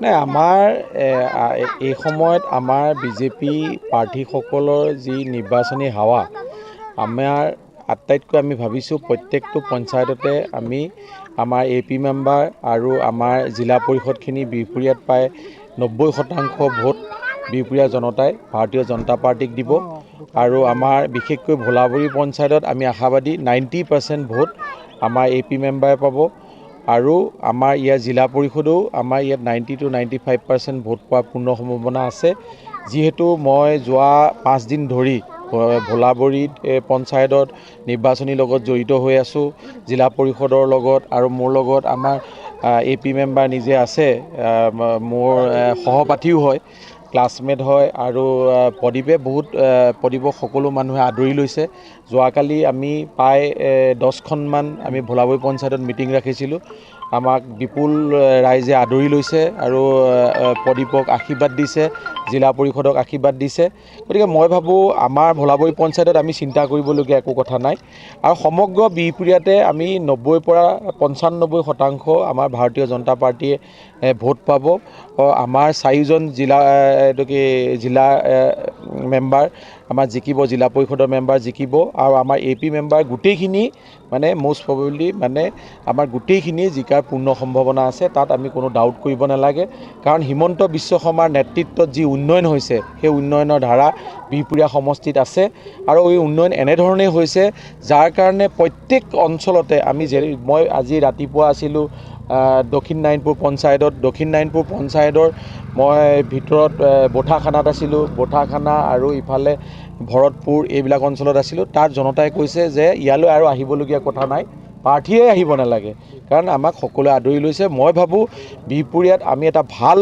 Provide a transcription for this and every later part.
নাই আমাৰ এই সময়ত আমাৰ বিজেপি প্ৰাৰ্থীসকলৰ যি নিৰ্বাচনী হাৱা আমাৰ আটাইতকৈ আমি ভাবিছোঁ প্ৰত্যেকটো পঞ্চায়ততে আমি আমাৰ AP মেম্বাৰ আৰু আমাৰ জিলা পৰিষদখিনি বিহপুৰীয়াত প্ৰায় 90% ভোট বিহপুৰীয়া জনতাই ভাৰতীয় জনতা পাৰ্টিক দিব আৰু আমাৰ বিশেষকৈ ভোলাবৰী পঞ্চায়তত আমি আশাবাদী 90% ভোট আমাৰ AP মেম্বাৰে পাব আৰু আমাৰ ইয়াৰ জিলা পৰিষদেও আমাৰ ইয়াত 90 to 95% ভোট পোৱাৰ পূৰ্ণ সম্ভাৱনা আছে যিহেতু মই যোৱা 5 দিন ধৰি ভোলাবৰীত পঞ্চায়তত নিৰ্বাচনীৰ লগত জড়িত হৈ আছোঁ জিলা পৰিষদৰ লগত আৰু মোৰ লগত আমাৰ AP মেম্বাৰ নিজে আছে মোৰ সহপাঠীও হয় ক্লাছমেট হয় আৰু প্ৰদীপক সকলো মানুহে আদৰি লৈছে যোৱাকালি আমি প্ৰায় 10খনমান আমি ভোলাবৰী পঞ্চায়তত মিটিং ৰাখিছিলোঁ আমাক বিপুল ৰাইজে আদৰি লৈছে আৰু প্ৰদীপক আশীৰ্বাদ দিছে জিলা পৰিষদক আশীৰ্বাদ দিছে গতিকে মই ভাবোঁ আমাৰ ভোলাবৰী পঞ্চায়তত আমি চিন্তা কৰিবলগীয়া একো কথা নাই আৰু সমগ্ৰ বিহপুৰীয়াতে আমি 90 পৰা 95% আমাৰ ভাৰতীয় জনতা পাৰ্টীয়ে ভোট পাব আমাৰ 4জন জিলা মেম্বাৰ আমাৰ জিকিব জিলা পৰিষদৰ মেম্বাৰ জিকিব আৰু আমাৰ AP মেম্বাৰ গোটেইখিনি মানে মোষ্ট প্ৰবেবলি মানে আমাৰ গোটেইখিনি জিকাৰ পূৰ্ণ সম্ভাৱনা আছে তাত আমি কোনো ডাউট কৰিব নালাগে কাৰণ হিমন্ত বিশ্ব শৰ্মাৰ নেতৃত্বত যি উন্নয়ন হৈছে সেই উন্নয়নৰ ধাৰা বিহপুৰীয়া সমষ্টিত আছে আৰু এই উন্নয়ন এনেধৰণেই হৈছে যাৰ কাৰণে প্ৰত্যেক অঞ্চলতে মই আজি ৰাতিপুৱা আছিলোঁ দক্ষিণ নাৰায়ণপুৰ পঞ্চায়তৰ মই ভিতৰত বঠাখানাত আছিলোঁ বঠাখানা আৰু ইফালে ভৰতপুৰ এইবিলাক অঞ্চলত আছিলোঁ তাত জনতাই কৈছে যে ইয়ালৈ আৰু আহিবলগীয়া কথা নাই প্ৰাৰ্থীয়ে আহিব নালাগে কাৰণ আমাক সকলোৱে আদৰি লৈছে মই ভাবোঁ বিহপুৰীয়াত আমি এটা ভাল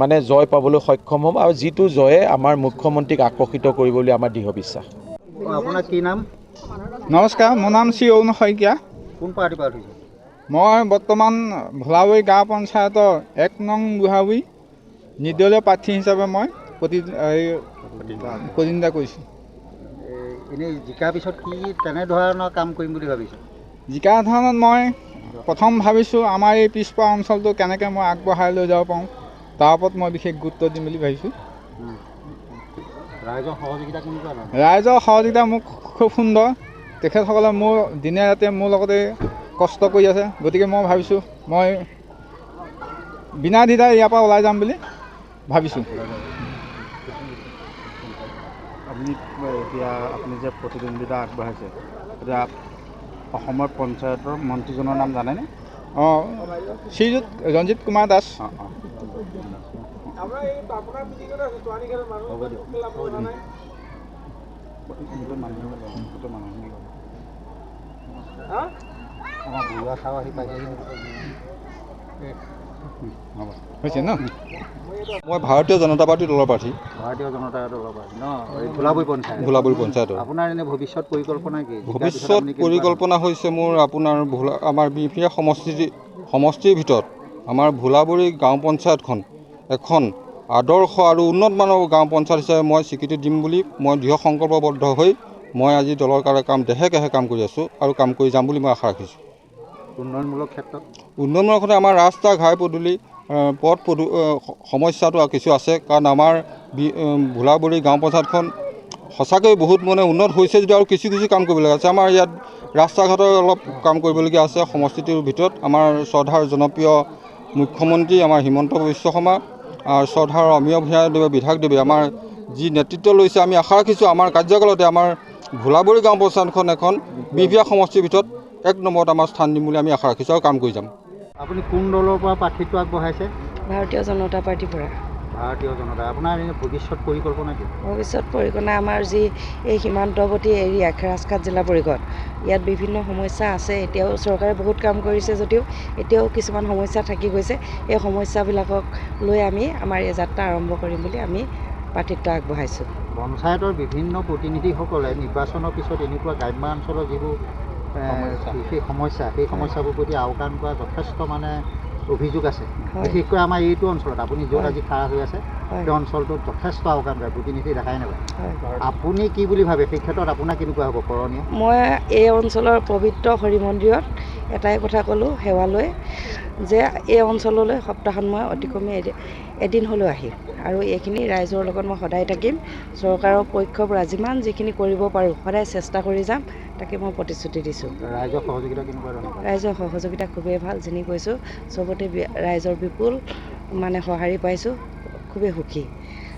মানে জয় পাবলৈ সক্ষম হ'ম আৰু যিটো জয়ে আমাৰ মুখ্যমন্ত্ৰীক আকৰ্ষিত কৰিব বুলি আমাৰ দৃঢ় বিশ্বাস আপোনাৰ কি নাম নমস্কাৰ মোৰ নাম শ্ৰী অৰুণ শইকীয়া কোন পাৰ্টিৰ পৰা উঠিছে মই বৰ্তমান ভোলাবৰী গাঁও পঞ্চায়তৰ 1 নং বুঢ়াবুৰী নিৰ্দলীয় প্ৰাৰ্থী হিচাপে মই প্ৰতিদ্বন্দ্বিতা কৰিছোঁ এনেই জিকাৰ পিছত কি তেনেধৰণৰ কাম কৰিম বুলি ভাবিছে জিকাৰ ধৰণত মই প্ৰথম ভাবিছোঁ আমাৰ এই পিছপৰা অঞ্চলটো কেনেকৈ মই আগবঢ়াই লৈ যাব পাৰোঁ তাৰ ওপৰত মই বিশেষ গুৰুত্ব দিম বুলি ভাবিছোঁ ৰাইজৰ সহযোগিতা কেনেকুৱা ৰাইজৰ সহযোগিতা মোক খুব সুন্দৰ তেখেতসকলে মোৰ দিনে ৰাতিয়ে মোৰ লগতে কষ্ট কৰি আছে গতিকে মই ভাবিছোঁ মই বিনা দ্বিধাই ইয়াৰ পৰা ওলাই যাম বুলি ভাবিছোঁ আপুনি যে প্ৰতিদ্বন্দ্বিতা আগবঢ়াইছে এতিয়া অসমৰ পঞ্চায়তৰ মন্ত্ৰীজনৰ নাম জানেনে অঁ শ্ৰীযুত ৰঞ্জিত কুমাৰ দাস হৈছে ন মই ভাৰতীয় জনতা পাৰ্টীৰ দলৰ প্ৰাৰ্থী ভাৰতীয় জনতা দলৰ পৰা ন ভোলাবৰী পঞ্চায়ত আপোনাৰ এনে ভৱিষ্যত পৰিকল্পনা কি ভৱিষ্যত পৰিকল্পনা হৈছে মোৰ আপোনাৰ আমাৰ বিহপুৰীয়া সমষ্টিৰ ভিতৰত আমাৰ ভোলাবৰী গাঁও পঞ্চায়তখন এখন আদৰ্শ আৰু উন্নতমানৰ গাঁও পঞ্চায়ত হিচাপে মই স্বীকৃতি দিম বুলি মই দৃঢ় সংকল্পবদ্ধ হৈ মই আজি দলৰ কাৰণে দেহে কাম কৰি আছোঁ আৰু কাম কৰি যাম বুলি মই আশা ৰাখিছোঁ উন্নয়নমূলক ক্ষেত্ৰত আমাৰ ৰাস্তা ঘাই পদূলি সমস্যাটো কিছু আছে কাৰণ আমাৰ ভোলাবৰী গাঁও পঞ্চায়তখন সঁচাকৈ বহুত মানে উন্নত হৈছে যদিও আৰু কিছু কাম কৰিবলগীয়া আছে আমাৰ ইয়াত ৰাস্তা ঘাটৰ অলপ কাম কৰিবলগীয়া আছে সমষ্টিটোৰ ভিতৰত আমাৰ শ্ৰদ্ধাৰ জনপ্ৰিয় মুখ্যমন্ত্ৰী আমাৰ হিমন্ত বিশ্ব শৰ্মা আৰু শ্ৰদ্ধাৰ অমীয় ভূঞাদেৱে বিধায়কদেৱে আমাৰ যি নেতৃত্ব লৈছে আমি আশা ৰাখিছোঁ আমাৰ কাৰ্যকালতে আমাৰ ভোলাবৰী গাঁও পঞ্চায়তখন এখন বিহপুৰীয়া সমষ্টিৰ ভিতৰত 1 নম্বৰত আমাৰ স্থান দিম বুলি আমি আশা ৰাখিছোঁ আৰু কাম কৰি যাম আপুনি কোন দলৰ পৰা প্ৰাৰ্থিত্ব আগবঢ়াইছে ভাৰতীয় জনতা পাৰ্টিৰ পৰা ভাৰতীয় জনতা আপোনাৰ এনে ভৱিষ্যত পৰিকল্পনা কি ভৱিষ্যত পৰিকল্পনা আমাৰ যি এই সীমান্তৱৰ্তী এৰিয়া ৰাজঘাট জিলা পৰিষদ ইয়াত বিভিন্ন সমস্যা আছে এতিয়াও চৰকাৰে বহুত কাম কৰিছে যদিও এতিয়াও কিছুমান সমস্যা থাকি গৈছে এই সমস্যাবিলাকক লৈ আমি আমাৰ এই যাত্ৰা আৰম্ভ কৰিম বুলি আমি প্ৰাৰ্থিত্ব আগবঢ়াইছোঁ পঞ্চায়তৰ বিভিন্ন প্ৰতিনিধিসকলে নিৰ্বাচনৰ পিছত এনেকুৱা গ্ৰাম্য অঞ্চলৰ যিবোৰ সেই সমস্যাবোৰ প্ৰতি আওকাণ কৰা যথেষ্ট মানে অভিযোগ আছে হয়। বিশেষকৈ আমাৰ এইটো অঞ্চলত আপুনি য'ত হয়। আজি খাৰা হৈ আছে হয় সেই অঞ্চলটোত যথেষ্ট আওকাণ কৰে, প্ৰতিনিধি দেখাই নাপায়। হয় আপুনি কি বুলি ভাবে সেই ক্ষেত্ৰত আপোনাৰ কেনেকুৱা হ'ব কৰণীয়? মই এই অঞ্চলৰ পবিত্ৰ হৰি মন্দিৰত এটাই কথা ক'লোঁ সেৱালৈ যে এই অঞ্চললৈ সপ্তাহত মই অতি কমে এদিন হ'লেও আহিম আৰু এইখিনি ৰাইজৰ লগত মই সদায় থাকিম। চৰকাৰৰ পক্ষৰ পৰা যিখিনি কৰিব পাৰোঁ সদায় চেষ্টা কৰি যাম, তাকে মই প্ৰতিশ্ৰুতি দিছোঁ। ৰাইজৰ সহযোগিতা কেনেকুৱা ধৰণৰ? ৰাইজৰ সহযোগিতা খুবেই ভাল, যিনি কৈছোঁ চবতে ৰাইজৰ বিপুল সঁহাৰি পাইছোঁ, খুবেই সুখী।